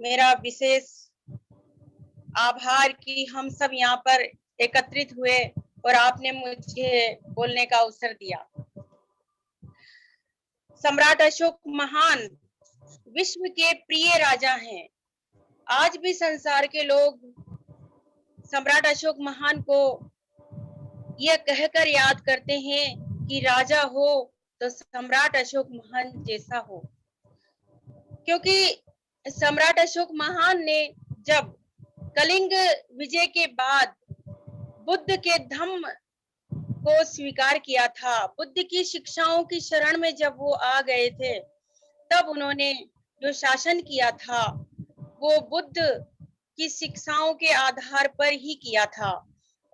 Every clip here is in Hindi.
मेरा विशेष आभार कि हम सब यहाँ पर एकत्रित हुए और आपने मुझे बोलने का अवसर दिया। सम्राट अशोक महान विश्व के प्रिय राजा हैं। आज भी संसार के लोग सम्राट अशोक महान को यह कहकर याद करते हैं कि राजा हो तो सम्राट अशोक महान जैसा हो, क्योंकि सम्राट अशोक महान ने जब कलिंग विजय के बाद बुद्ध के धम्म को स्वीकार किया था, बुद्ध की शिक्षाओं की शरण में जब वो आ गए थे, तब उन्होंने जो शासन किया था वो बुद्ध की शिक्षाओं के आधार पर ही किया था।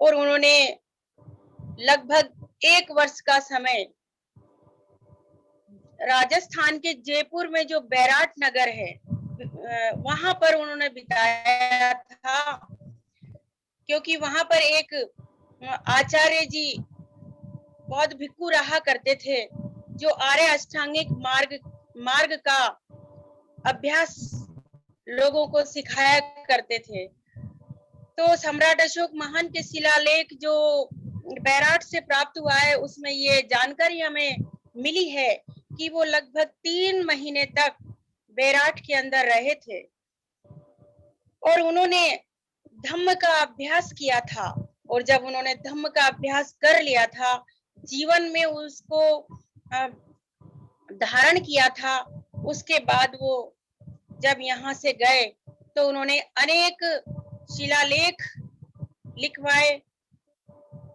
और उन्होंने लगभग 1 वर्ष का समय राजस्थान के जयपुर में जो बैराट नगर है वहां पर उन्होंने बिताया था, क्योंकि वहां पर एक आचार्य जी बहुत भिक्खु रहा करते थे जो आर्य अष्टांगिक मार्ग का अभ्यास लोगों को सिखाया करते थे। तो सम्राट अशोक महान के शिलालेख जो बैराट से प्राप्त हुआ है उसमें ये जानकारी हमें मिली है कि वो लगभग 3 महीने तक बैराट के अंदर रहे थे और उन्होंने धम्म का अभ्यास किया था। और जब उन्होंने धम्म का अभ्यास कर लिया था, जीवन में उसको धारण किया था, उसके बाद वो जब यहाँ से गए तो उन्होंने अनेक शिलालेख लिखवाए,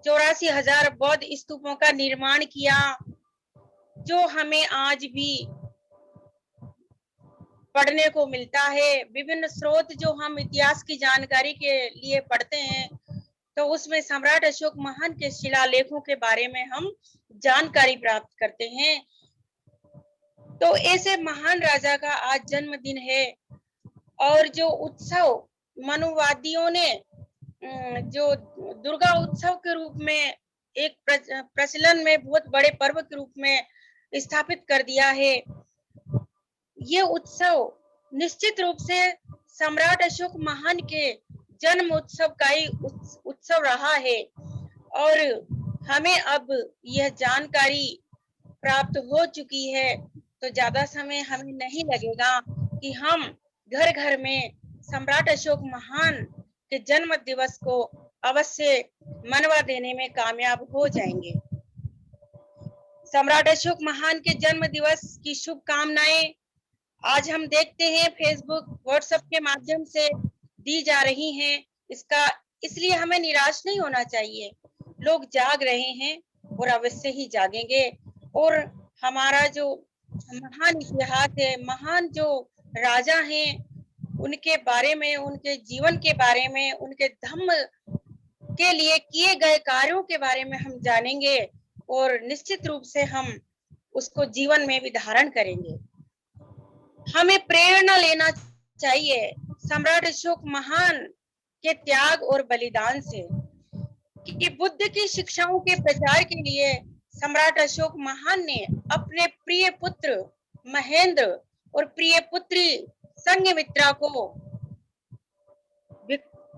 84,000 बौद्ध स्तूपों का निर्माण किया, जो हमें आज भी पढ़ने को मिलता है। विभिन्न स्रोत जो हम इतिहास की जानकारी के लिए पढ़ते हैं तो उसमें सम्राट अशोक महान के शिलालेखों के बारे में हम जानकारी प्राप्त करते हैं। तो ऐसे महान राजा का आज जन्मदिन है और जो उत्सव मनुवादियों ने जो दुर्गा उत्सव के रूप में एक प्रचलन में बहुत बड़े पर्व के रूप में स्थापित कर दिया है, ये उत्सव निश्चित रूप से सम्राट अशोक महान के जन्म उत्सव का ही उत्सव रहा है। और हमें अब यह जानकारी प्राप्त हो चुकी है तो ज्यादा समय हमें नहीं लगेगा कि हम घर घर में सम्राट अशोक महान के जन्म दिवस को अवश्य मनवा देने में कामयाब हो जाएंगे। सम्राट अशोक महान के जन्म दिवस की शुभकामनाएं आज हम देखते हैं फेसबुक व्हाट्सएप के माध्यम से दी जा रही हैं। इसलिए हमें निराश नहीं होना चाहिए। लोग जाग रहे हैं और अवश्य ही जागेंगे और हमारा जो महान इतिहास है, महान जो राजा हैं, उनके बारे में, उनके जीवन के बारे में, उनके धम्म के लिए किए गए कार्यों के बारे में हम जानेंगे और निश्चित रूप से हम उसको जीवन में भी धारण करेंगे। हमें प्रेरणा लेना चाहिए सम्राट अशोक महान के त्याग और बलिदान से कि बुद्ध की शिक्षाओं के प्रचार के लिए सम्राट अशोक महान ने अपने प्रिय पुत्र महेंद्र और प्रिय पुत्री संघमित्रा को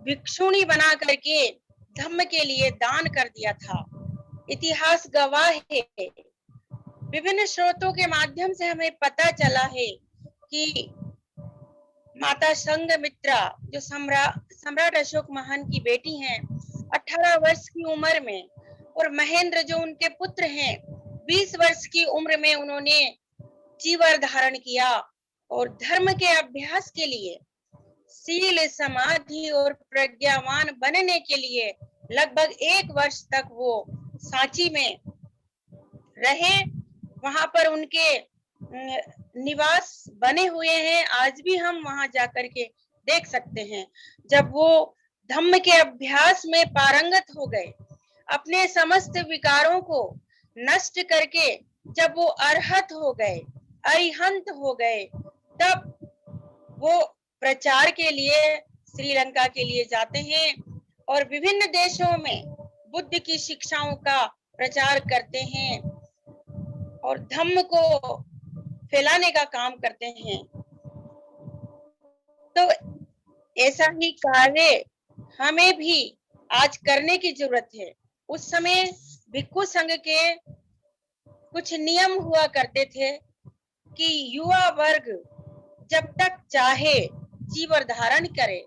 भिक्षुणी बना करके धम्म के लिए दान कर दिया था। इतिहास गवाह है, विभिन्न स्रोतों के माध्यम से हमें पता चला है कि माता संघमित्रा जो सम्राट अशोक महान की बेटी हैं, 18 वर्ष की उम्र में, और महेंद्र जो उनके पुत्र हैं, 20 वर्ष की उम्र में उन्होंने चीवर धारण किया और धर्म के अभ्यास के लिए, शील समाधि और प्रज्ञावान बनने के लिए लगभग 1 वर्ष तक वो सांची में रहे। वहां पर उनके निवास बने हुए हैं, आज भी हम वहां जाकर के देख सकते हैं। जब वो धम्म के अभ्यास में पारंगत हो गए, अपने समस्त विकारों को नष्ट करके जब वो अरहत हो गए, अरिहंत हो गए, तब वो प्रचार के लिए श्रीलंका के लिए जाते हैं और विभिन्न देशों में बुद्ध की शिक्षाओं का प्रचार करते हैं और धम्म को फैलाने का काम करते हैं। तो ऐसा ही कार्य हमें भी आज करने की जरूरत है। उस समय भिक्षु संघ के कुछ नियम हुआ करते थे कि युवा वर्ग जब तक चाहे जीवन धारण करे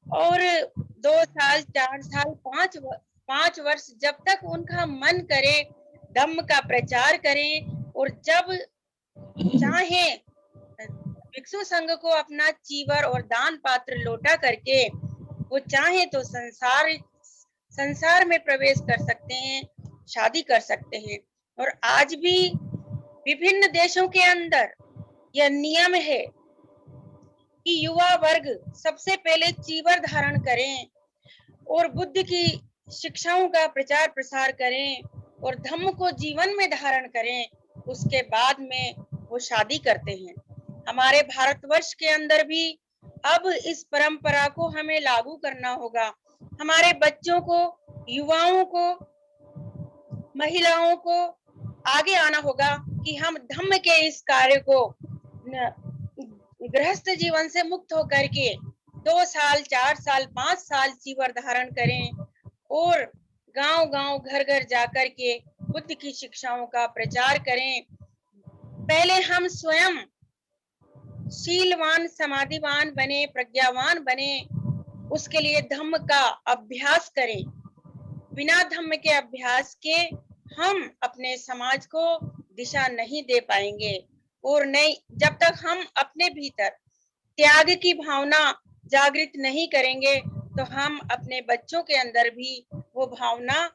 और 2 साल 4 साल 5 वर्ष जब तक उनका मन करे धम्म का प्रचार करें और जब चाहे भिक्षु संघ को अपना चीवर और दान पात्र लौटा करके वो चाहे तो संसार में प्रवेश कर सकते हैं, शादी कर सकते हैं। और आज भी विभिन्न देशों के अंदर यह नियम है कि युवा वर्ग सबसे पहले चीवर धारण करें और बुद्ध की शिक्षाओं का प्रचार प्रसार करें और धम्म को जीवन में धारण करें, उसके बाद में वो शादी करते हैं। हमारे भारतवर्ष के अंदर भी अब इस परंपरा को हमें लागू करना होगा। हमारे बच्चों को, युवाओं को, महिलाओं को आगे आना होगा कि हम धम्म के इस कार्य को गृहस्थ जीवन से मुक्त होकर के 2 साल 4 साल 5 साल चीवर धारण करें और गांव-गांव घर-घर जाकर के बुद्ध की शिक्षाओं का प्रचार करें। पहले हम स्वयं शीलवान, समाधिवान बने, प्रज्ञावान बने, उसके लिए धम्म का अभ्यास करें। बिना धम्म के अभ्यास के हम अपने समाज को दिशा नहीं दे पाएंगे और नहीं, जब तक हम अपने भीतर त्याग की भावना जागृत नहीं करेंगे तो हम अपने बच्चों के अंदर भी वो भावना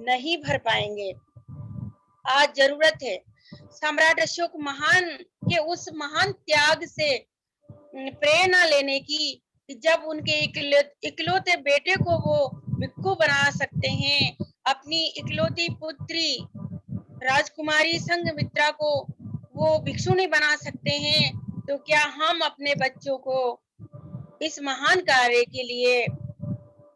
नहीं भर पाएंगे। आज जरूरत है सम्राट अशोक महान के उस महान त्याग से प्रेरणा लेने की कि जब उनके इकलौते बेटे को वो भिक्षु बना सकते हैं, अपनी इकलौती पुत्री राजकुमारी संघमित्रा को वो भिक्षु नहीं बना सकते हैं, तो क्या हम अपने बच्चों को इस महान कार्य के लिए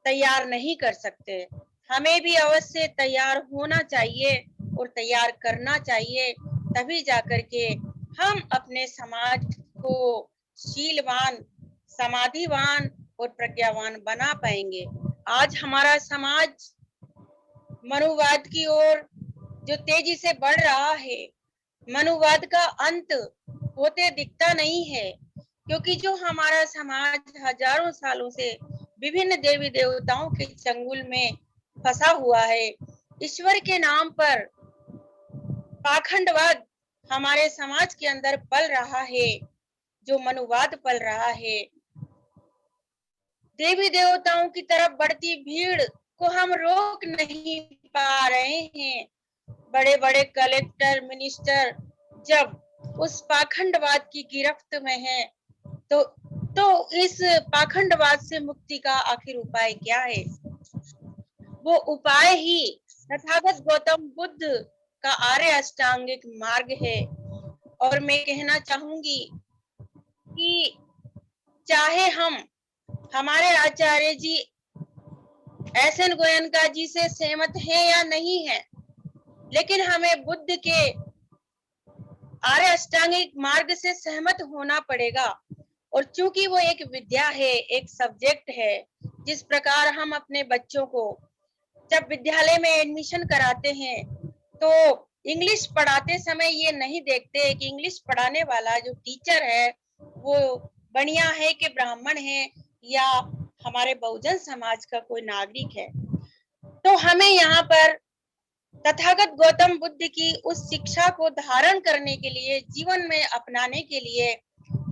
तैयार नहीं कर सकते? हमें भी अवश्य तैयार होना चाहिए और तैयार करना चाहिए, तभी जाकर के हम अपने समाज को शीलवान, समाधिवान और प्रज्ञावान बना पाएंगे। आज हमारा समाज मनुवाद की ओर जो तेजी से बढ़ रहा है, मनुवाद का अंत होते दिखता नहीं है, क्योंकि जो हमारा समाज हजारों सालों से विभिन्न देवी देवताओं के चंगुल में फंसा हुआ है। ईश्वर के नाम पर पाखंडवाद हमारे समाज के अंदर पल रहा है, जो मनुवाद पल रहा है। देवी देवताओं की तरफ बढ़ती भीड़ को हम रोक नहीं पा रहे हैं। बड़े बड़े कलेक्टर, मिनिस्टर जब उस पाखंडवाद की गिरफ्त में हैं, तो इस पाखंडवाद से मुक्ति का आखिर उपाय क्या है? वो उपाय ही तथागत गौतम बुद्ध का आर्य अष्टांगिक मार्ग है। और मैं कहना चाहूंगी कि चाहे हम हमारे आचार्य जी एस.एन. गोयनका जी से सहमत हैं या नहीं है, लेकिन हमें बुद्ध के आर्य अष्टांगिक मार्ग से सहमत होना पड़ेगा। और चूंकि वो एक विद्या है, एक सब्जेक्ट है, जिस प्रकार हम अपने बच्चों को जब विद्यालय में एडमिशन कराते हैं तो इंग्लिश पढ़ाते समय ये नहीं देखते कि इंग्लिश पढ़ाने वाला जो टीचर है वो बढ़िया है कि ब्राह्मण है या हमारे बहुजन समाज का कोई नागरिक है। तो हमें यहाँ पर तथागत गौतम बुद्ध की उस शिक्षा को धारण करने के लिए, जीवन में अपनाने के लिए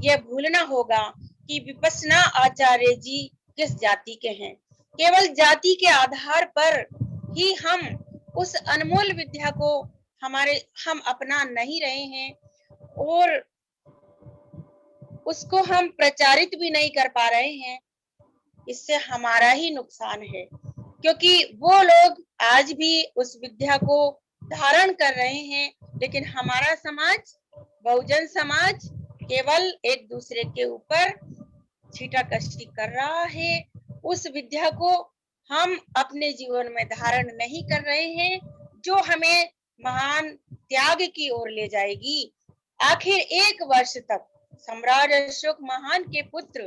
यह भूलना होगा कि विपश्यना आचार्य जी किस जाति के हैं। केवल जाति के आधार पर ही हम उस अनमोल विद्या को हम अपना नहीं रहे हैं और उसको हम प्रचारित भी नहीं कर पा रहे हैं। इससे हमारा ही नुकसान है, क्योंकि वो लोग आज भी उस विद्या को धारण कर रहे हैं, लेकिन हमारा समाज, बहुजन समाज केवल एक दूसरे के ऊपर छीटाकशी कर रहा है। उस विद्या को हम अपने जीवन में धारण नहीं कर रहे हैं, जो हमें महान त्याग की ओर ले जाएगी। आखिर 1 वर्ष तक सम्राट अशोक महान के पुत्र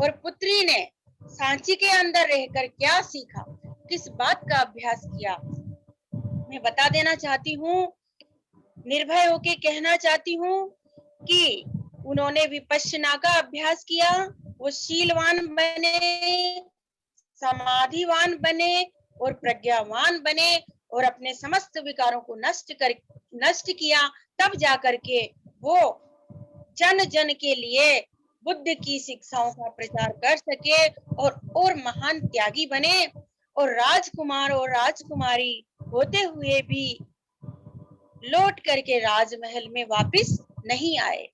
और पुत्री ने सांची के अंदर रहकर क्या सीखा, किस बात का अभ्यास किया, मैं बता देना चाहती हूँ, निर्भय होके कहना चाहती हूँ कि उन्होंने विपश्यना का अभ्यास किया, वो शीलवान बने, समाधिवान बने और प्रज्ञावान बने और अपने समस्त विकारों को नष्ट किया, तब जाकर के वो जन जन के लिए बुद्ध की शिक्षाओं का प्रचार कर सके और महान त्यागी बने और राजकुमार और राजकुमारी होते हुए भी लौट करके राजमहल में वापस नहीं आए।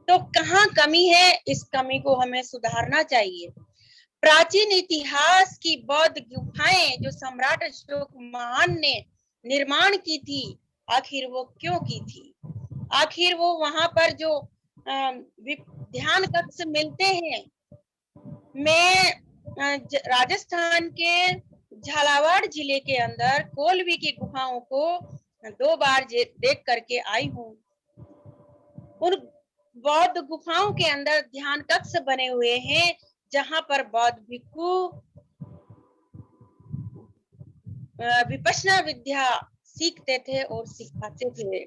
तो कहाँ कमी है, इस कमी को हमें सुधारना चाहिए। प्राचीन इतिहास की बौद्ध गुफाएं जो सम्राट अशोक महान ने निर्माण की थी, आखिर वो क्यों की थी? आखिर वो वहां पर जो ध्यान कक्ष मिलते हैं, मैं राजस्थान के झालावाड़ जिले के अंदर कोलवी की गुफाओं को 2 बार देख करके आई हूँ। उन बौद्ध गुफाओं के अंदर ध्यान कक्ष बने हुए हैं, जहां पर बौद्ध भिक्षु विपश्यना विद्या सीखते थे और सिखाते थे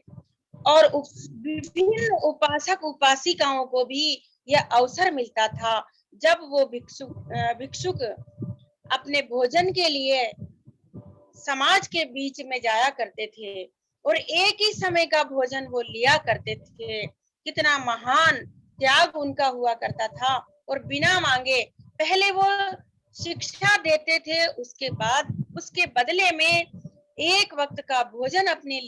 और विभिन्न उपासक उपासिकाओं को भी यह अवसर मिलता था जब वो भिक्षुक अपने भोजन के लिए समाज के बीच में जाया करते थे और एक ही समय का भोजन वो लिया करते थे। कितना महान त्याग उनका हुआ करता था और बिना मांगे पहले वो शिक्षा देते थे, उसके बदले में एक वक्त का भोजन अपने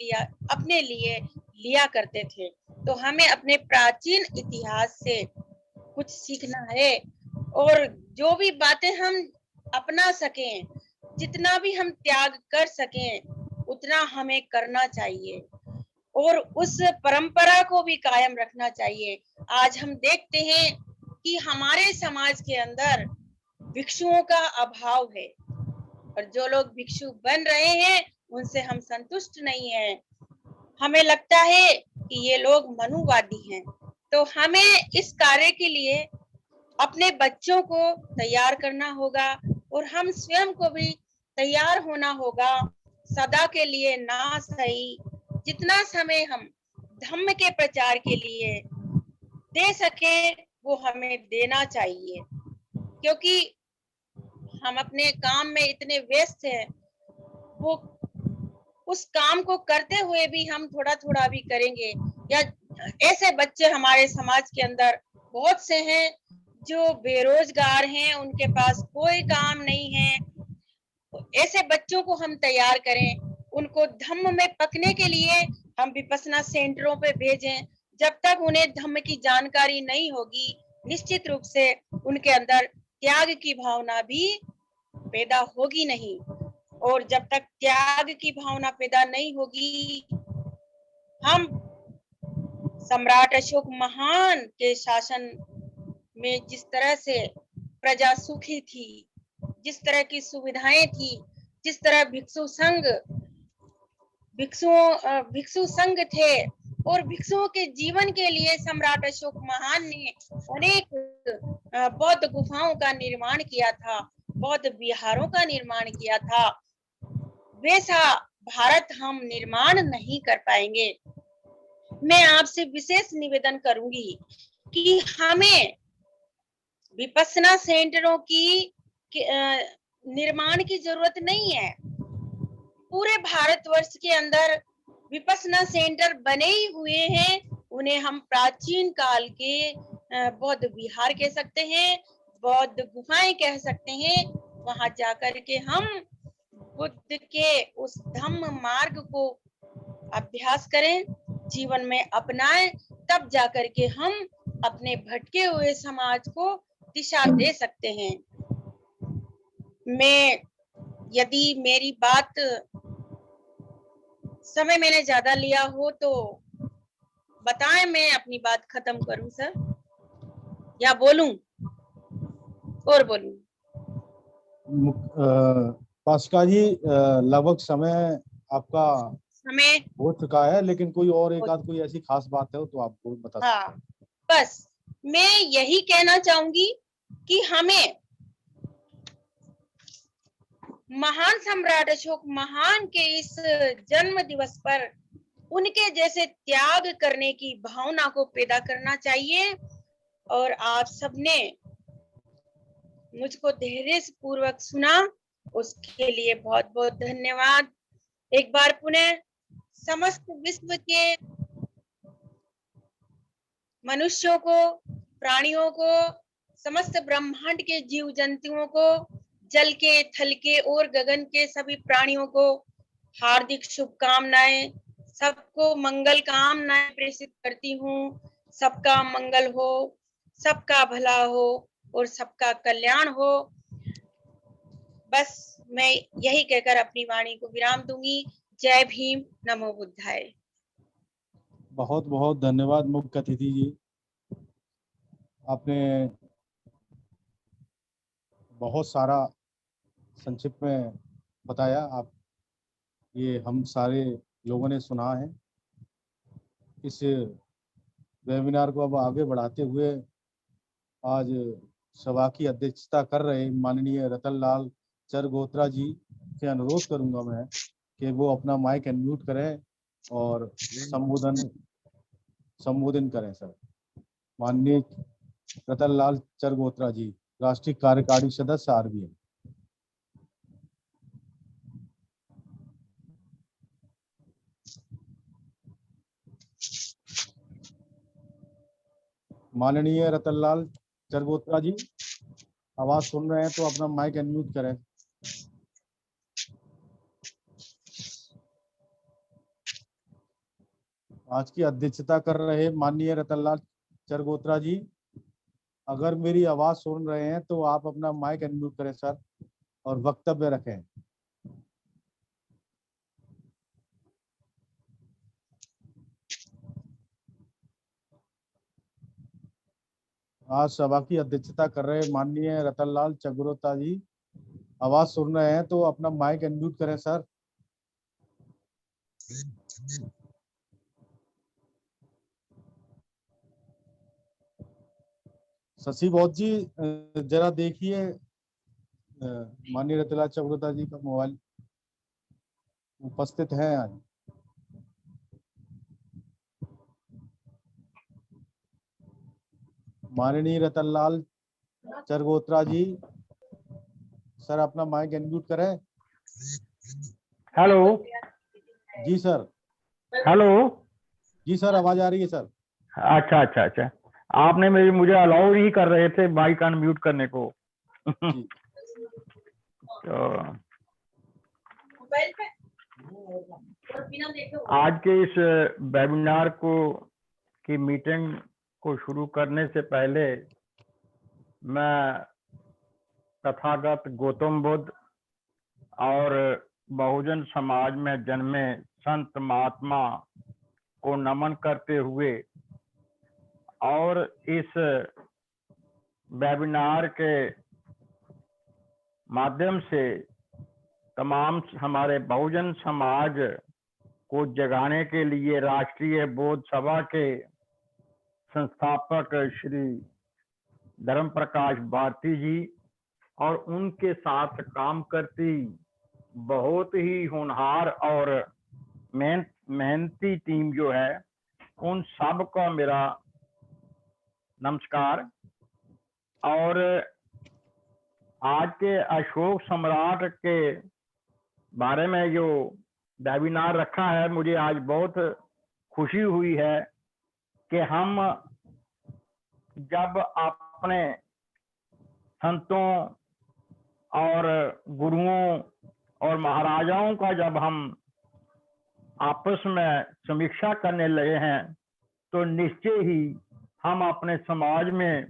लिए लिया करते थे। तो हमें अपने प्राचीन इतिहास से कुछ सीखना है और जो भी बातें हम अपना सकें, जितना भी हम त्याग कर सकें, उतना हमें करना चाहिए और उस परंपरा को भी कायम रखना चाहिए। आज हम देखते हैं कि हमारे समाज के अंदर भिक्षुओं का अभाव है और जो लोग भिक्षु बन रहे हैं उनसे हम संतुष्ट नहीं हैं। हमें लगता है कि ये लोग मनुवादी हैं। तो हमें इस कार्य के लिए अपने बच्चों को तैयार करना होगा और हम स्वयं को भी तैयार होना होगा। सदा के लिए ना सही, जितना समय हम धम्म के प्रचार के लिए दे सके वो हमें देना चाहिए, क्योंकि हम अपने काम में इतने व्यस्त हैं, वो उस काम को करते हुए भी हम थोड़ा थोड़ा भी करेंगे। या ऐसे बच्चे हमारे समाज के अंदर बहुत से हैं जो बेरोजगार हैं, उनके पास कोई काम नहीं है। ऐसे बच्चों को हम तैयार करें, उनको धम्म में पकने के लिए हम विपश्यना सेंटरों पे भेजें। जब तक उन्हें धम्म की जानकारी नहीं होगी, निश्चित रूप से उनके अंदर त्याग की भावना भी पैदा होगी नहीं और जब तक त्याग की भावना पैदा नहीं होगी, हम सम्राट अशोक महान के शासन में जिस तरह से प्रजा सुखी थी, जिस तरह की सुविधाएं थी, जिस तरह भिक्षु संघ थे और भिक्षुओं के जीवन के लिए सम्राट अशोक महान ने अनेक बौद्ध गुफाओं का निर्माण किया था, बौद्ध विहारों का निर्माण किया था, वैसा भारत हम निर्माण नहीं कर पाएंगे। मैं आपसे विशेष निवेदन करूंगी कि हमें विपश्यना सेंटरों की निर्माण की जरूरत नहीं है। पूरे भारतवर्ष के अंदर विपश्यना सेंटर बने ही हुए हैं, उन्हें हम प्राचीन काल के बौद्ध विहार कह सकते हैं, बौद्ध गुफाएं कह सकते हैं। वहां जाकर के हम बुद्ध के उस धम्म मार्ग को अभ्यास करें, जीवन में अपनाएं, तब जाकर के हम अपने भटके हुए समाज को दिशा दे सकते हैं। यदि मेरी बात समय मैंने ज्यादा लिया हो तो बताएं, मैं अपनी बात खत्म करूं सर या बोलूं और बोलूं? पास्का जी, लगभग समय आपका हो चुका है, लेकिन कोई और एक आध कोई ऐसी खास बात है तो आपको बता सकते हैं। बस मैं यही कहना चाहूंगी कि हमें महान सम्राट अशोक महान के इस जन्म दिवस पर उनके जैसे त्याग करने की भावना को पैदा करना चाहिए। और आप सबने मुझको धैर्य पूर्वक सुना, उसके लिए बहुत बहुत धन्यवाद। एक बार पुनः समस्त विश्व के मनुष्यों को, प्राणियों को, समस्त ब्रह्मांड के जीव जंतुओं को, जल के, थल के और गगन के सभी प्राणियों को हार्दिक शुभकामनाएं, सबको मंगल कामनाएं प्रेषित करती हूँ। सबका मंगल हो, सबका भला हो और सबका कल्याण हो। बस मैं यही कहकर अपनी वाणी को विराम दूंगी। जय भीम, नमो बुद्धाय। बहुत बहुत धन्यवाद मुख्य अतिथि जी, आपने बहुत सारा संक्षिप्त में बताया। आप ये हम सारे लोगों ने सुना है। इस वेबिनार को अब आगे बढ़ाते हुए आज सभा की अध्यक्षता कर रहे माननीय रतनलाल चरगोत्रा जी से अनुरोध करूंगा मैं कि वो अपना माइक अनम्यूट करें और संबोधन करें। सर, माननीय रतनलाल चरगोत्रा जी, राष्ट्रीय कार्यकारी सदस्य RBI। माननीय रतनलाल चरगोत्रा जी, आवाज सुन रहे हैं तो अपना माइक अनम्यूट करें। आज की अध्यक्षता कर रहे माननीय रतनलाल चरगोत्रा जी, अगर मेरी आवाज सुन रहे हैं तो आप अपना माइक अनम्यूट करें सर और वक्तव्य रखें। आज सभा की अध्यक्षता कर रहे माननीय रतनलाल चरगोत्रा जी, आवाज सुन रहे हैं तो अपना माइक अनम्यूट करें सर। शशि बौद्ध जी, जरा देखिए माननीय रतनलाल चरगोत्रा जी का मोबाइल उपस्थित है आज। माननीय रतनलाल चरगोत्रा जी, सर अपना माइक अनम्यूट करें। हेलो जी सर। हेलो। जी सर, आवाज आ रही है सर। अच्छा अच्छा अच्छा, आपने मुझे अलाउ नहीं कर रहे थे माइक अनम्यूट करने को। जी। तो आज के इस वेबिनार की मीटिंग को शुरू करने से पहले मैं तथागत गौतम बुद्ध और बहुजन समाज में जन्मे संत महात्मा को नमन करते हुए और इस वेबिनार के माध्यम से तमाम हमारे बहुजन समाज को जगाने के लिए राष्ट्रीय बौद्ध सभा के संस्थापक श्री धर्म प्रकाश भारती जी और उनके साथ काम करती बहुत ही होनहार और मेहनती टीम जो है, उन सब का मेरा नमस्कार। और आज के अशोक सम्राट के बारे में जो वेबिनार रखा है, मुझे आज बहुत खुशी हुई है कि हम जब अपने संतों और गुरुओं और महाराजाओं का जब हम आपस में समीक्षा करने लगे हैं, तो निश्चय ही हम अपने समाज में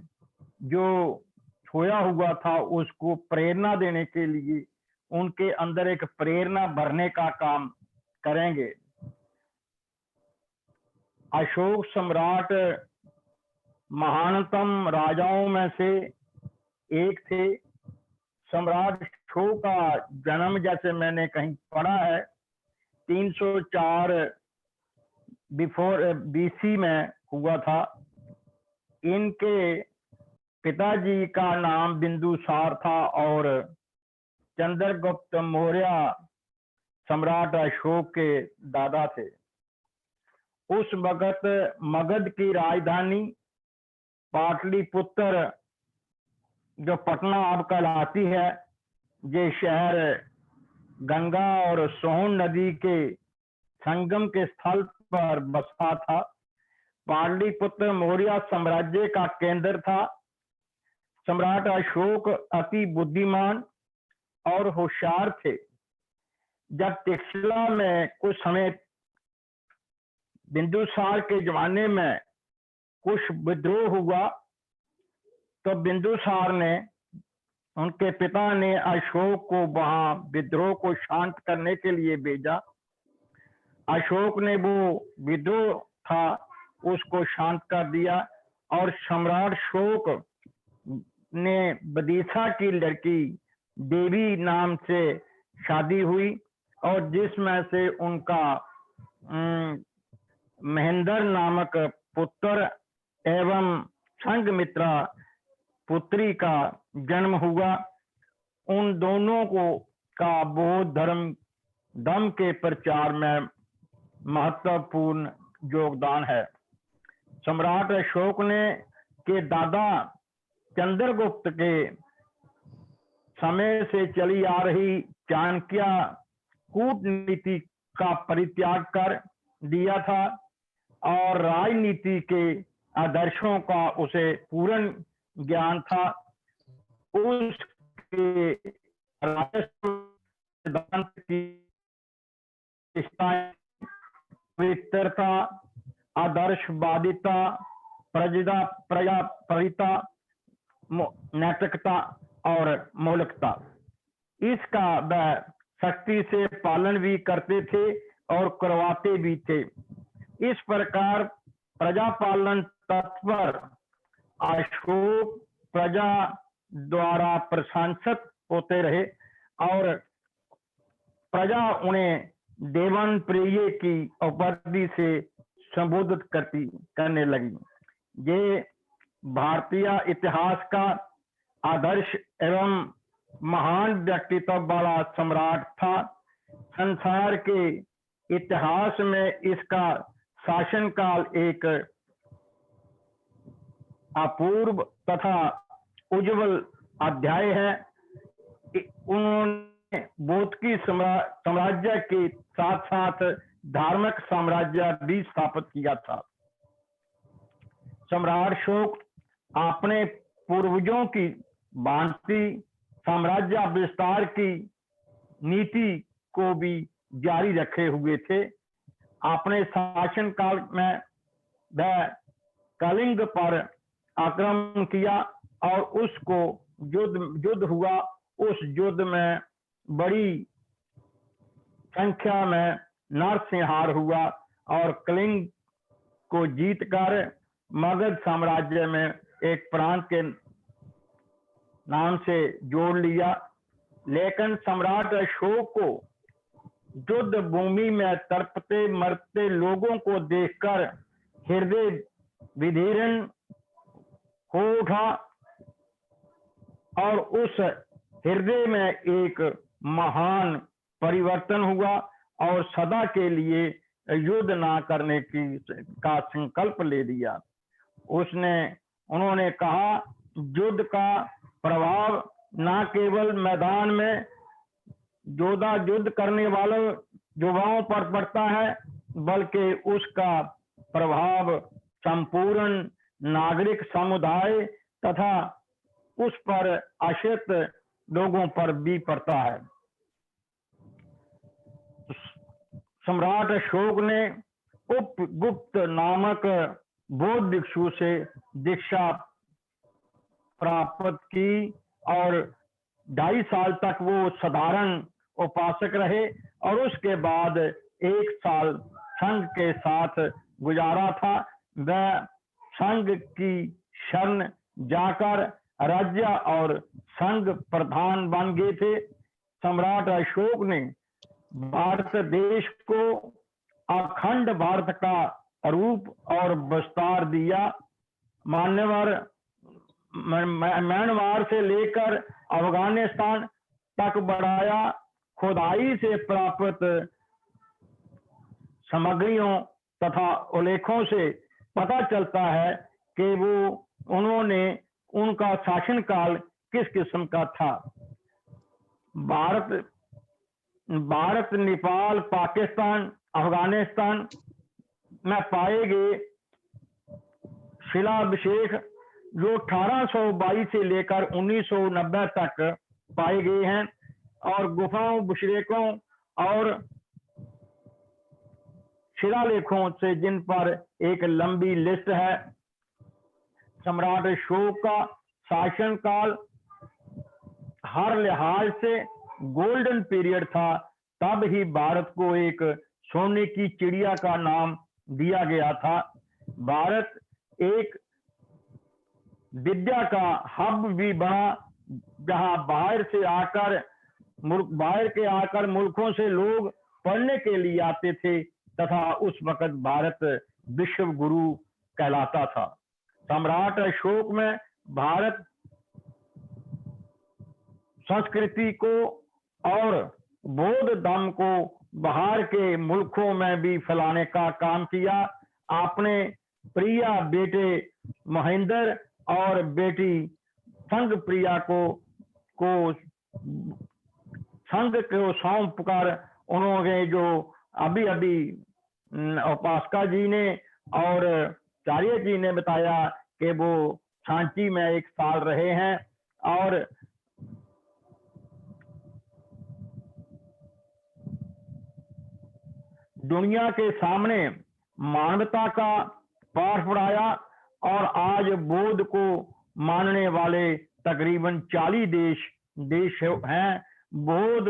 जो खोया हुआ था उसको प्रेरणा देने के लिए उनके अंदर एक प्रेरणा भरने का काम करेंगे। अशोक सम्राट महानतम राजाओं में से एक थे। सम्राट अशोक का जन्म, जैसे मैंने कहीं पढ़ा है, 304 बिफोर BC में हुआ था। इनके पिताजी का नाम बिंदुसार था और चंद्रगुप्त मौर्य सम्राट अशोक के दादा थे। उस वक्त मगध की राजधानी पाटलिपुत्र, जो पटना अब कहलाती है, ये शहर गंगा और सोन नदी के संगम के स्थल पर बसा था। पाटलिपुत्र मौर्य साम्राज्य का केंद्र था। सम्राट अशोक अति बुद्धिमान और होशियार थे। जब तक्षशिला में कुछ समय बिंदुसार के जमाने में कुछ विद्रोह हुआ, तो बिंदुसार ने, उनके पिता ने अशोक को वहां विद्रोह को शांत करने के लिए भेजा। अशोक ने वो विद्रोह था उसको शांत कर दिया और सम्राट अशोक ने विदिशा की लड़की देवी नाम से शादी हुई और जिसमें से उनका महेंद्र नामक पुत्र एवं संघमित्रा पुत्री का जन्म हुआ। उन दोनों को का बौद्ध धर्म के प्रचार में महत्वपूर्ण योगदान है। सम्राट अशोक ने के दादा चंद्रगुप्त के समय से चली आ रही चाणक्य कूटनीति का परित्याग कर दिया था और राजनीति के आदर्शों का उसे पूर्ण ज्ञान था। उसके राजस्व सिद्धांत की पवित्रता, आदर्शवादिता, प्रजापरिता, नैतिकता और मौलिकता, इसका वह सख्ती से पालन भी करते थे और करवाते भी थे। इस प्रकार प्रजापालन तत्पर अशोक प्रजा द्वारा प्रशंसित होते रहे और प्रजा उन्हें देवन प्रिय की उपाधि से संबोधित करने लगी। ये भारतीय इतिहास का आदर्श एवं महान व्यक्तित्व वाला सम्राट था। संसार के इतिहास में इसका शासनकाल एक अपूर्व तथा उज्जवल अध्याय है। उन्होंने बौद्ध की साम्राज्य के साथ साथ धार्मिक साम्राज्य भी स्थापित किया था। सम्राट अशोक अपने पूर्वजों की भांति साम्राज्य विस्तार की नीति को भी जारी रखे हुए थे। अपने शासनकाल में वह कलिंग पर आक्रमण किया और उसको युद्ध हुआ। उस युद्ध में बड़ी संख्या में नरसंहार हुआ और कलिंग को जीतकर मगध साम्राज्य में एक प्रांत के नाम से जोड़ लिया। लेकिन सम्राट अशोक को युद्ध भूमि में तड़पते मरते लोगों को देखकर हृदय विदीर्ण हो उठा और उस हृदय में एक महान परिवर्तन हुआ और सदा के लिए युद्ध ना करने का संकल्प ले लिया। उन्होंने कहा, युद्ध का प्रभाव न केवल मैदान में युद्ध करने वाले युवाओं पर पड़ता है, बल्कि उसका प्रभाव संपूर्ण नागरिक समुदाय तथा उस पर आश्रित लोगों पर भी पड़ता है। सम्राट अशोक ने उपगुप्त नामक बौद्ध भिक्षु से दीक्षा प्राप्त की और 2.5 साल तक वो साधारण उपासक रहे और उसके बाद 1 साल संघ के साथ गुजारा था। वह संघ की शरण जाकर राज्य और संघ प्रधान बन गए थे। सम्राट अशोक ने भारत देश को अखंड भारत का रूप और विस्तार दिया मान्यवर म्यांमार से लेकर अफगानिस्तान तक बढ़ाया। खुदाई से प्राप्त सामग्रियों तथा उल्लेखों से पता चलता है कि उन्होंने उनका शासनकाल किस किस्म का था। भारत, नेपाल, पाकिस्तान, अफगानिस्तान में पाए गए शिलाभिषेक जो 1822 से लेकर 1990 तक पाए गए हैं और गुफाओं, बुशरेकों और शिलालेखों से जिन पर एक लंबी लिस्ट है। सम्राट अशोक का शासनकाल हर लिहाज से गोल्डन पीरियड था। तब ही भारत को एक सोने की चिड़िया का नाम दिया गया था। भारत एक विद्या का हब भी बना, जहां बाहर के आकर मुल्कों से लोग पढ़ने के लिए आते थे तथा उस वक्त भारत विश्व गुरु कहलाता था। सम्राट अशोक में भारत संस्कृति को और बौद्ध धर्म को बाहर के मुल्कों में भी फैलाने का काम किया। आपने प्रिया बेटे महेंद्र और बेटी संग प्रिया को संग को सौंप कर उन्होंने जो अभी उपासका जी ने और चार्य जी ने बताया कि वो सांची में 1 साल रहे हैं और दुनिया के सामने मानवता का पाठ पढ़ाया और आज बौद्ध को मानने वाले तकरीबन 40 देश हैं। बौद्ध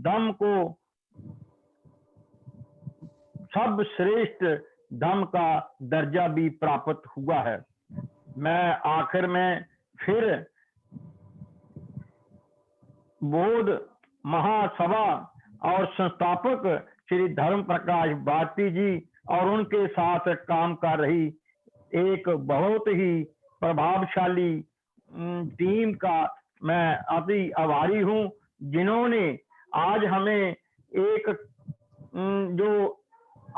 धर्म को सर्वश्रेष्ठ धर्म का दर्जा भी प्राप्त हुआ है। मैं आखिर में फिर बौद्ध महासभा और संस्थापक श्री धर्म प्रकाश भारती जी और उनके साथ काम कर रही एक बहुत ही प्रभावशाली टीम का मैं अति आभारी हूं, जिन्होंने आज हमें एक जो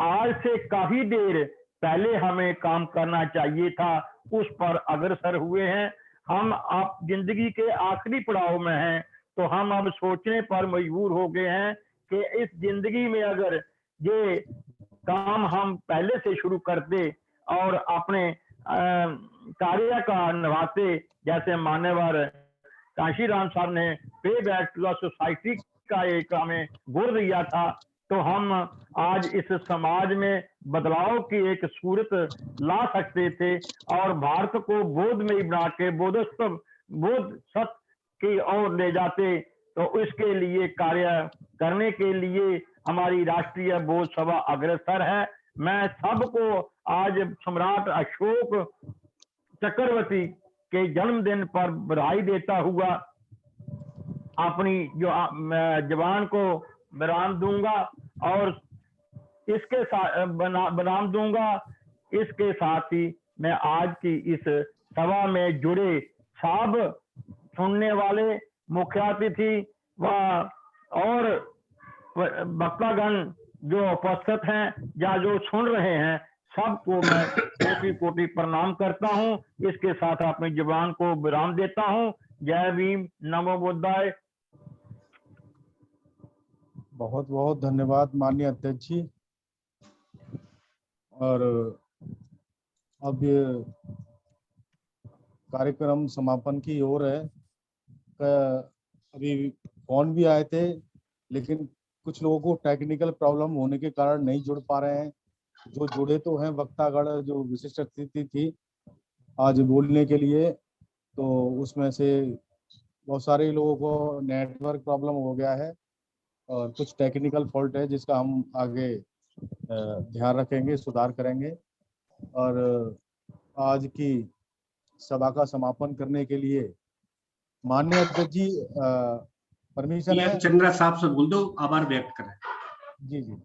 आज से काफी देर पहले हमें काम करना चाहिए था उस पर अग्रसर हुए हैं। हम आप जिंदगी के आखिरी पड़ाव में हैं तो हम अब सोचने पर मजबूर हो गए हैं कि इस जिंदगी में अगर ये काम हम पहले से शुरू करते और अपने कार्य का निभाते, जैसे मान्यवर काशीराम साहब ने पे बैक टू सोसाइटी का एक हमें गुर दिया था, तो हम आज इस समाज में बदलाव की एक सूरत ला सकते थे और भारत को बोधमयी बना के बोध सत्य की ओर ले जाते। तो इसके लिए कार्य करने के लिए हमारी राष्ट्रीय बौद्ध सभा अग्रसर है। मैं सबको आज सम्राट अशोक चक्रवर्ती के जन्मदिन पर बधाई देता हुआ अपनी जो जवान को विराम दूंगा और इसके साथ विराम दूंगा। इसके साथ ही मैं आज की इस सभा में जुड़े सब सुनने वाले मुख्य अतिथि व और भक्तगण जो उपस्थित हैं या जो सुन रहे हैं सबको मैं कोटि कोटि प्रणाम करता हूं। इसके साथ अपनी जुबान को विराम देता हूं। जय भीम, नमो बुद्धाय। बहुत बहुत धन्यवाद माननीय अध्यक्ष जी। और अब ये कार्यक्रम समापन की ओर है। अभी फोन भी आए थे लेकिन कुछ लोगों को टेक्निकल प्रॉब्लम होने के कारण नहीं जुड़ पा रहे हैं। जो जुड़े तो हैं वक्तागण जो विशिष्ट अतिथि थी आज बोलने के लिए, तो उसमें से बहुत सारे लोगों को नेटवर्क प्रॉब्लम हो गया है और कुछ टेक्निकल फॉल्ट है जिसका हम आगे ध्यान रखेंगे, सुधार करेंगे। और आज की सभा का समापन करने के लिए माननीय अध्यक्ष जी परमिशन है? चंद्रा साहब से बोल दो, आभार व्यक्त करें। जी जी,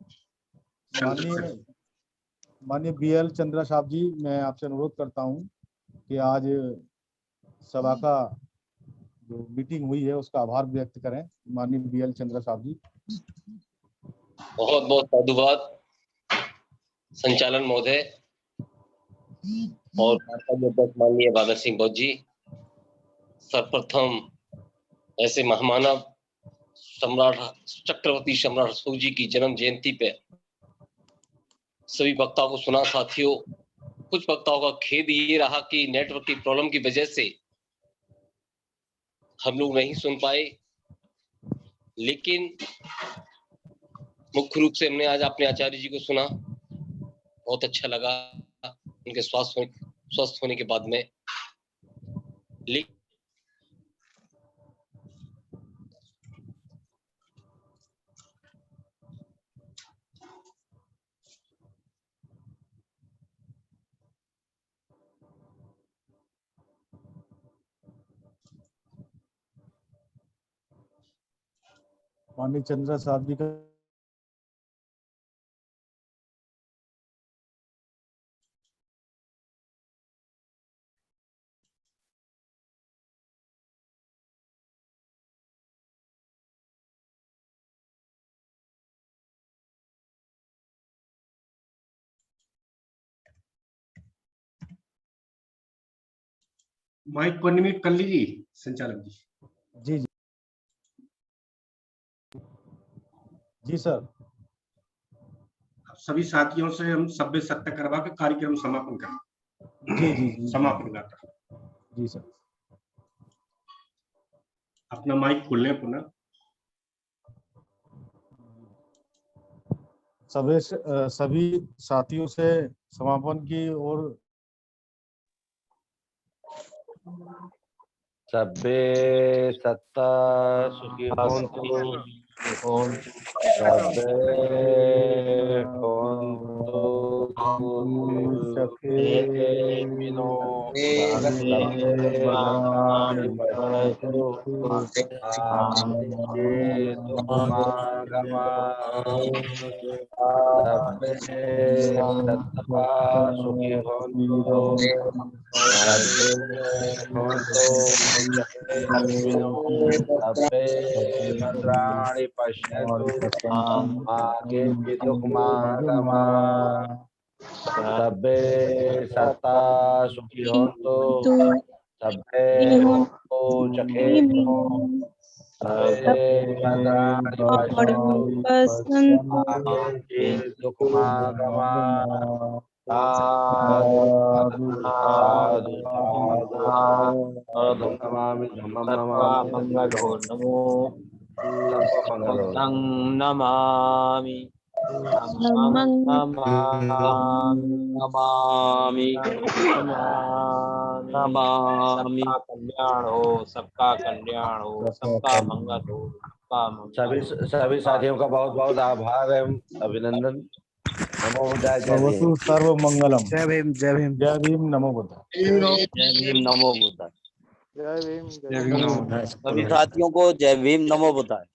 माननीय BL चंद्रा साहब जी, मैं आपसे अनुरोध करता हूं कि आज सभा का जो मीटिंग हुई है उसका आभार व्यक्त करें। माननीय BL चंद्रा साहब जी। बहुत बहुत साधुवाद संचालन महोदय और माननीय बादल सिंह बौद्ध जी। सर्वप्रथम ऐसे महामानव सम्राट चक्रवर्ती सम्राट अशोक जी की जन्म जयंती पे सभी वक्ताओं को सुना। साथियों, कुछ वक्ताओं का खेद ये रहा कि नेटवर्क की प्रॉब्लम की वजह से हम लोग नहीं सुन पाए, लेकिन मुख्य रूप से हमने आज अपने आचार्य जी को सुना। बहुत अच्छा लगा उनके स्वस्थ होने के बाद में। माननीय चंद्रा साहब जी का माइक को अनम्यूट कर लीजिए संचालक जी। जी जी जी सर। सभी साथियों से हम सभ्य सत्य करवा के कार्यक्रम समापन करें। जी जी जी समापन करता जी सर। अपना माइक खोल लें पुनः। सभी साथियों से समापन की ओर। सभ्य सत्ता सुखी होन्तु। सभ्य विनो भद्राणि पश्यन्तु। सत्ता सुखी होन्तु। भद्राणि पश्यन्तु मा किंचित् दुःखमागमात्। सभ्ये सत्ता सुखी होन्तु। सभ्ये भवन्तु सुखिनो। सभ्ये भद्राणि पश्यन्तु मा किंचित् दुःखमागमात्। साधु साधु साधु नमामि धम्मं मंगलो नमो मंगलो नमामि नमामि नमामि। सबका कल्याण हो, सबका कल्याण हो, सबका मंगल हो, सबका मंगल। सभी साथियों का बहुत बहुत आभार एवं अभिनंदन। नमो बुद्धाय। सर्वतु सर्व मंगलम। जय भीम जय भीम जय भीम नमो बुद्धाय। जय भीम नमो बुद्धाय। जय भीम सभी साथियों को जय भीम नमो बुद्धाय।